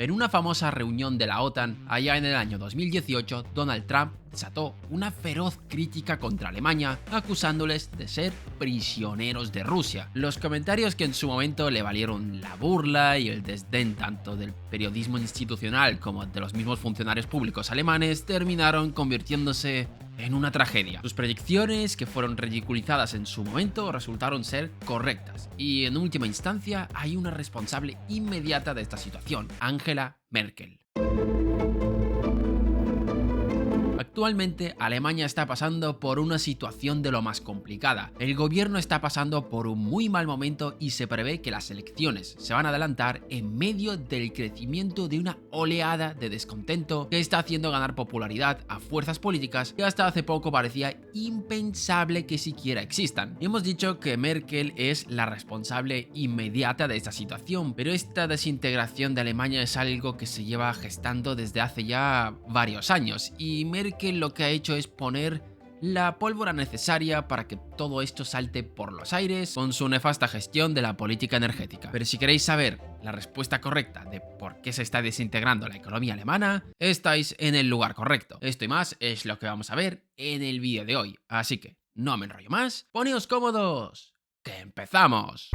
En una famosa reunión de la OTAN, allá en el año 2018, Donald Trump desató una feroz crítica contra Alemania, acusándoles de ser prisioneros de Rusia. Los comentarios que en su momento le valieron la burla y el desdén tanto del periodismo institucional como de los mismos funcionarios públicos alemanes terminaron convirtiéndose en una tragedia. Sus predicciones, que fueron ridiculizadas en su momento, resultaron ser correctas. Y en última instancia, hay una responsable inmediata de esta situación, Angela Merkel. Actualmente, Alemania está pasando por una situación de lo más complicada. El gobierno está pasando por un muy mal momento y se prevé que las elecciones se van a adelantar en medio del crecimiento de una oleada de descontento que está haciendo ganar popularidad a fuerzas políticas que hasta hace poco parecía impensable que siquiera existan. Hemos dicho que Merkel es la responsable inmediata de esta situación, pero esta desintegración de Alemania es algo que se lleva gestando desde hace ya varios años y Merkel lo que ha hecho es poner la pólvora necesaria para que todo esto salte por los aires con su nefasta gestión de la política energética. Pero si queréis saber la respuesta correcta de por qué se está desintegrando la economía alemana, estáis en el lugar correcto. Esto y más es lo que vamos a ver en el vídeo de hoy. Así que no me enrollo más, poneos cómodos, que empezamos.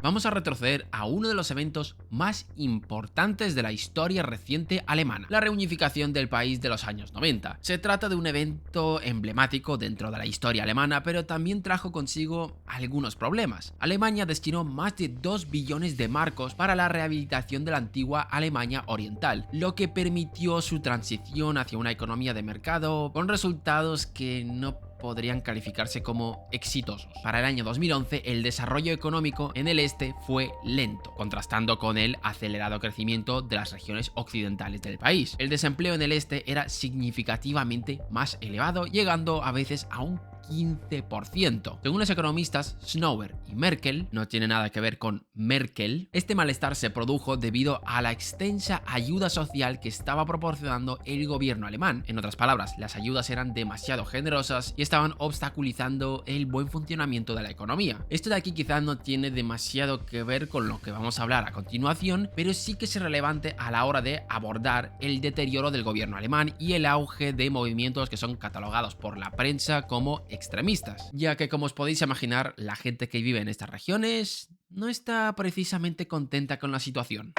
Vamos a retroceder a uno de los eventos más importantes de la historia reciente alemana, la reunificación del país de los años 90. Se trata de un evento emblemático dentro de la historia alemana, pero también trajo consigo algunos problemas. Alemania destinó más de 2 billones de marcos para la rehabilitación de la antigua Alemania Oriental, lo que permitió su transición hacia una economía de mercado con resultados que no podrían calificarse como exitosos. Para el año 2011, el desarrollo económico en el este fue lento, contrastando con el acelerado crecimiento de las regiones occidentales del país. El desempleo en el este era significativamente más elevado, llegando a veces a un 15%. Según los economistas Schnauer y Merkel, no tiene nada que ver con Merkel, este malestar se produjo debido a la extensa ayuda social que estaba proporcionando el gobierno alemán. En otras palabras, las ayudas eran demasiado generosas y estaban obstaculizando el buen funcionamiento de la economía. Esto de aquí quizás no tiene demasiado que ver con lo que vamos a hablar a continuación, pero sí que es relevante a la hora de abordar el deterioro del gobierno alemán y el auge de movimientos que son catalogados por la prensa como extremistas, ya que como os podéis imaginar, la gente que vive en estas regiones no está precisamente contenta con la situación.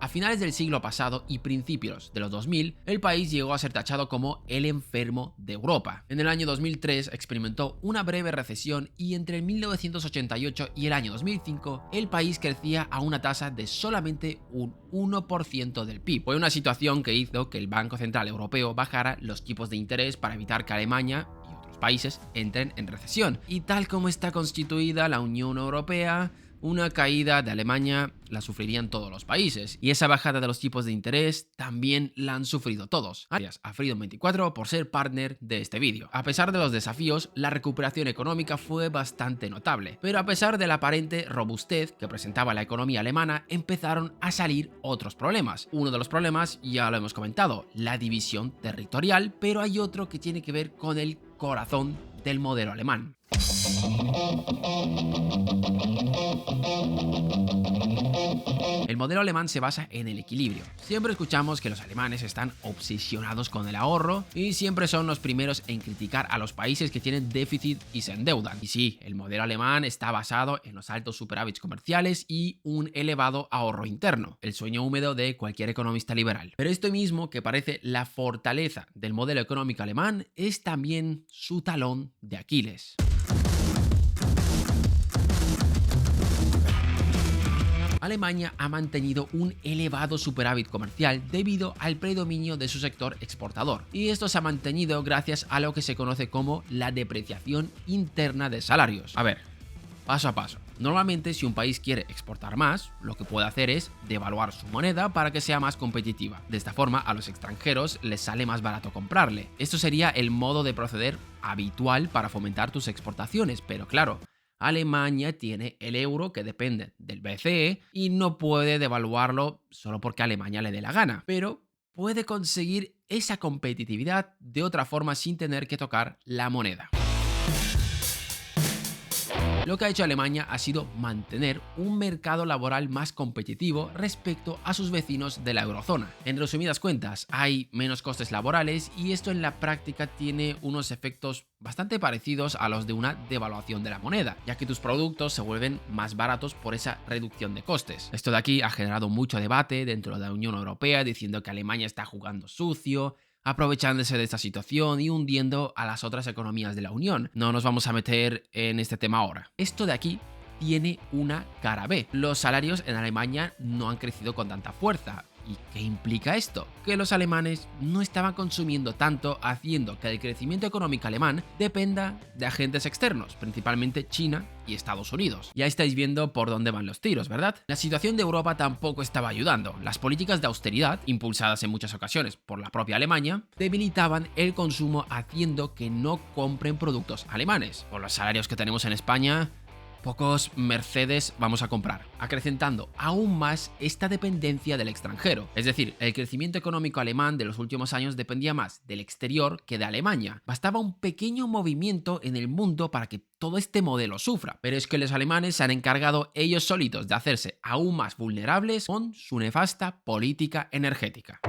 A finales del siglo pasado y principios de los 2000, el país llegó a ser tachado como el enfermo de Europa. En el año 2003 experimentó una breve recesión y entre el 1988 y el año 2005 el país crecía a una tasa de solamente un 1% del PIB. Fue una situación que hizo que el Banco Central Europeo bajara los tipos de interés para evitar que Alemania y otros países entren en recesión. Y tal como está constituida la Unión Europea, una caída de Alemania la sufrirían todos los países, y esa bajada de los tipos de interés también la han sufrido todos. Gracias a Freedom24 por ser partner de este vídeo. A pesar de los desafíos, la recuperación económica fue bastante notable, pero a pesar de la aparente robustez que presentaba la economía alemana, empezaron a salir otros problemas. Uno de los problemas ya lo hemos comentado, la división territorial, pero hay otro que tiene que ver con el corazón del modelo alemán. El modelo alemán se basa en el equilibrio. Siempre escuchamos que los alemanes están obsesionados con el ahorro y siempre son los primeros en criticar a los países que tienen déficit y se endeudan. Y sí, el modelo alemán está basado en los altos superávits comerciales y un elevado ahorro interno, el sueño húmedo de cualquier economista liberal. Pero esto mismo, que parece la fortaleza del modelo económico alemán, es también su talón de Aquiles. Alemania ha mantenido un elevado superávit comercial debido al predominio de su sector exportador, y esto se ha mantenido gracias a lo que se conoce como la depreciación interna de salarios. A ver, paso a paso. Normalmente, si un país quiere exportar más, lo que puede hacer es devaluar su moneda para que sea más competitiva. De esta forma, a los extranjeros les sale más barato comprarle. Esto sería el modo de proceder habitual para fomentar tus exportaciones, pero claro, Alemania tiene el euro, que depende del BCE, y no puede devaluarlo solo porque a Alemania le dé la gana, pero puede conseguir esa competitividad de otra forma sin tener que tocar la moneda. Lo que ha hecho Alemania ha sido mantener un mercado laboral más competitivo respecto a sus vecinos de la eurozona. En resumidas cuentas, hay menos costes laborales y esto en la práctica tiene unos efectos bastante parecidos a los de una devaluación de la moneda, ya que tus productos se vuelven más baratos por esa reducción de costes. Esto de aquí ha generado mucho debate dentro de la Unión Europea diciendo que Alemania está jugando sucio, aprovechándose de esta situación y hundiendo a las otras economías de la Unión. No nos vamos a meter en este tema ahora. Esto de aquí tiene una cara B. Los salarios en Alemania no han crecido con tanta fuerza. ¿Y qué implica esto? Que los alemanes no estaban consumiendo tanto, haciendo que el crecimiento económico alemán dependa de agentes externos, principalmente China y Estados Unidos. Ya estáis viendo por dónde van los tiros, ¿verdad? La situación de Europa tampoco estaba ayudando. Las políticas de austeridad, impulsadas en muchas ocasiones por la propia Alemania, debilitaban el consumo, haciendo que no compren productos alemanes. Con los salarios que tenemos en España, pocos Mercedes vamos a comprar, acrecentando aún más esta dependencia del extranjero. Es decir, el crecimiento económico alemán de los últimos años dependía más del exterior que de Alemania. Bastaba un pequeño movimiento en el mundo para que todo este modelo sufra. Pero es que los alemanes se han encargado ellos solitos de hacerse aún más vulnerables con su nefasta política energética.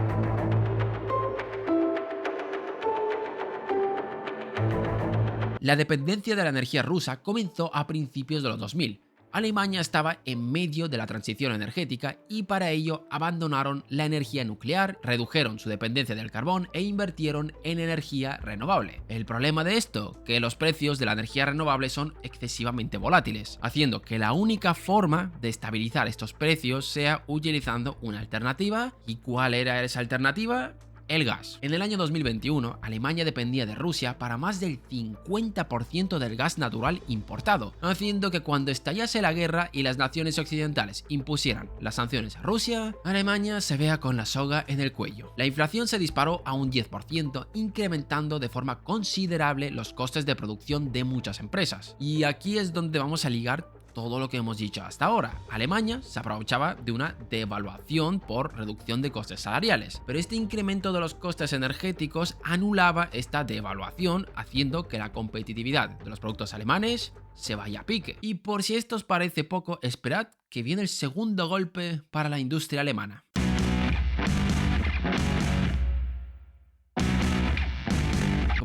La dependencia de la energía rusa comenzó a principios de los 2000. Alemania estaba en medio de la transición energética y para ello abandonaron la energía nuclear, redujeron su dependencia del carbón e invirtieron en energía renovable. El problema de esto, que los precios de la energía renovable son excesivamente volátiles, haciendo que la única forma de estabilizar estos precios sea utilizando una alternativa. ¿Y cuál era esa alternativa? El gas. En el año 2021, Alemania dependía de Rusia para más del 50% del gas natural importado, haciendo que cuando estallase la guerra y las naciones occidentales impusieran las sanciones a Rusia, Alemania se vea con la soga en el cuello. La inflación se disparó a un 10%, incrementando de forma considerable los costes de producción de muchas empresas. Y aquí es donde vamos a ligar todo lo que hemos dicho hasta ahora. Alemania se aprovechaba de una devaluación por reducción de costes salariales, pero este incremento de los costes energéticos anulaba esta devaluación, haciendo que la competitividad de los productos alemanes se vaya a pique. Y por si esto os parece poco, esperad que viene el segundo golpe para la industria alemana.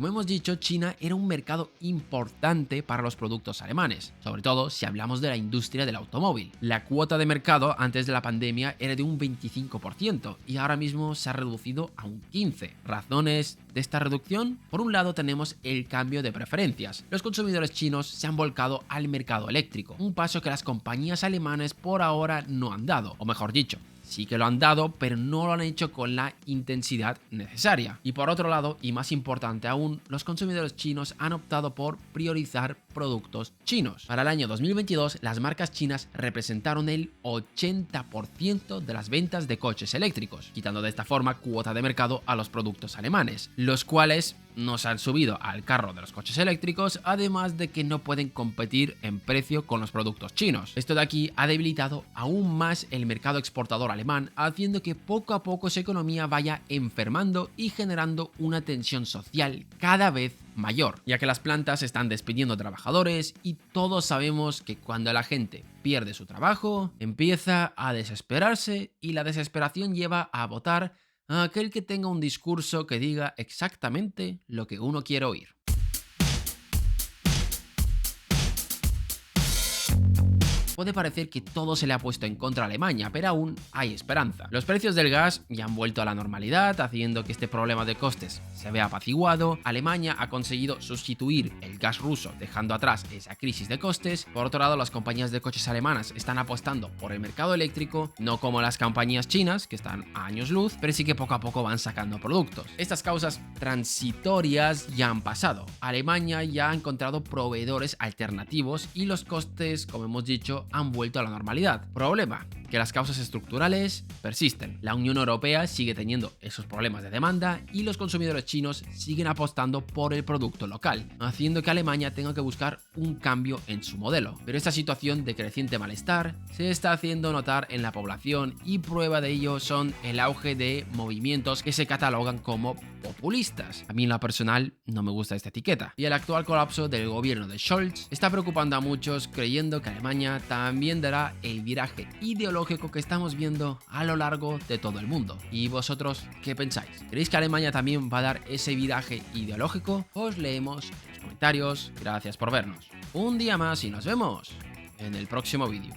Como hemos dicho, China era un mercado importante para los productos alemanes, sobre todo si hablamos de la industria del automóvil. La cuota de mercado antes de la pandemia era de un 25% y ahora mismo se ha reducido a un 15%. ¿Razones de esta reducción? Por un lado tenemos el cambio de preferencias. Los consumidores chinos se han volcado al mercado eléctrico, un paso que las compañías alemanas por ahora no han dado, o mejor dicho, sí que lo han dado, pero no lo han hecho con la intensidad necesaria. Y por otro lado, y más importante aún, los consumidores chinos han optado por priorizar productos chinos. Para el año 2022, las marcas chinas representaron el 80% de las ventas de coches eléctricos, quitando de esta forma cuota de mercado a los productos alemanes, los cuales nos han subido al carro de los coches eléctricos, además de que no pueden competir en precio con los productos chinos. Esto de aquí ha debilitado aún más el mercado exportador alemán, haciendo que poco a poco su economía vaya enfermando y generando una tensión social cada vez mayor, ya que las plantas están despidiendo trabajadores y todos sabemos que cuando la gente pierde su trabajo, empieza a desesperarse y la desesperación lleva a votar a aquel que tenga un discurso que diga exactamente lo que uno quiere oír. Puede parecer que todo se le ha puesto en contra a Alemania, pero aún hay esperanza. Los precios del gas ya han vuelto a la normalidad, haciendo que este problema de costes se vea apaciguado. Alemania ha conseguido sustituir el gas ruso, dejando atrás esa crisis de costes. Por otro lado, las compañías de coches alemanas están apostando por el mercado eléctrico, no como las compañías chinas, que están a años luz, pero sí que poco a poco van sacando productos. Estas causas transitorias ya han pasado. Alemania ya ha encontrado proveedores alternativos y los costes, como hemos dicho, han vuelto a la normalidad. Problema: que las causas estructurales persisten. La Unión Europea sigue teniendo esos problemas de demanda y los consumidores chinos siguen apostando por el producto local, haciendo que Alemania tenga que buscar un cambio en su modelo. Pero esta situación de creciente malestar se está haciendo notar en la población y prueba de ello son el auge de movimientos que se catalogan como populistas. A mí en lo personal no me gusta esta etiqueta. Y el actual colapso del gobierno de Scholz está preocupando a muchos, creyendo que Alemania también dará el viraje ideológico que estamos viendo a lo largo de todo el mundo. ¿Y vosotros qué pensáis? ¿Creéis que Alemania también va a dar ese viraje ideológico? Os leemos en los comentarios. Gracias por vernos un día más y nos vemos en el próximo vídeo.